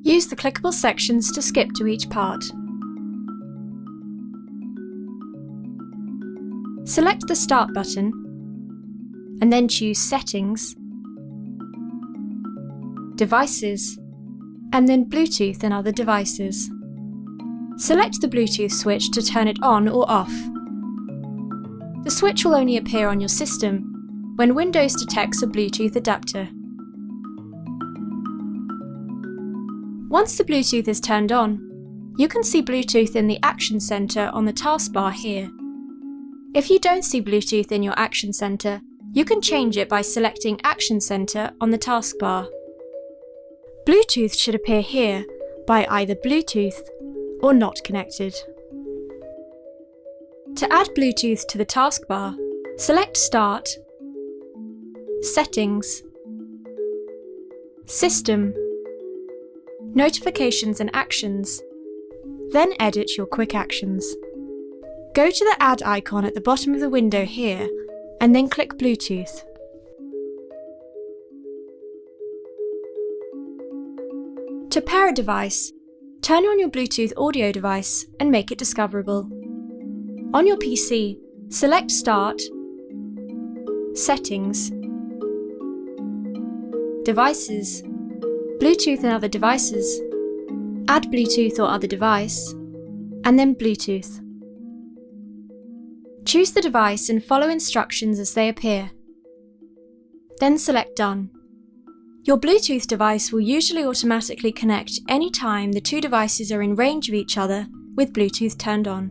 Use the clickable sections to skip to each part. Select the Start button, and then choose Settings, Devices, and then Bluetooth and other devices. Select the Bluetooth switch to turn it on or off. The switch will only appear on your system when Windows detects a Bluetooth adapter. Once the Bluetooth is turned on, you can see Bluetooth in the Action Center on the taskbar here. If you don't see Bluetooth in your Action Center, you can change it by selecting Action Center on the taskbar. Bluetooth should appear here by either Bluetooth or Not Connected. To add Bluetooth to the taskbar, select Start, Settings, System, Notifications and Actions, then edit your quick actions. Go to the Add icon at the bottom of the window here, and then click Bluetooth. To pair a device, turn on your Bluetooth audio device and make it discoverable. On your PC, select Start, Settings, Devices, Bluetooth and other devices, add Bluetooth or other device, and then Bluetooth. Choose the device and follow instructions as they appear. Then select Done. Your Bluetooth device will usually automatically connect any time the two devices are in range of each other with Bluetooth turned on.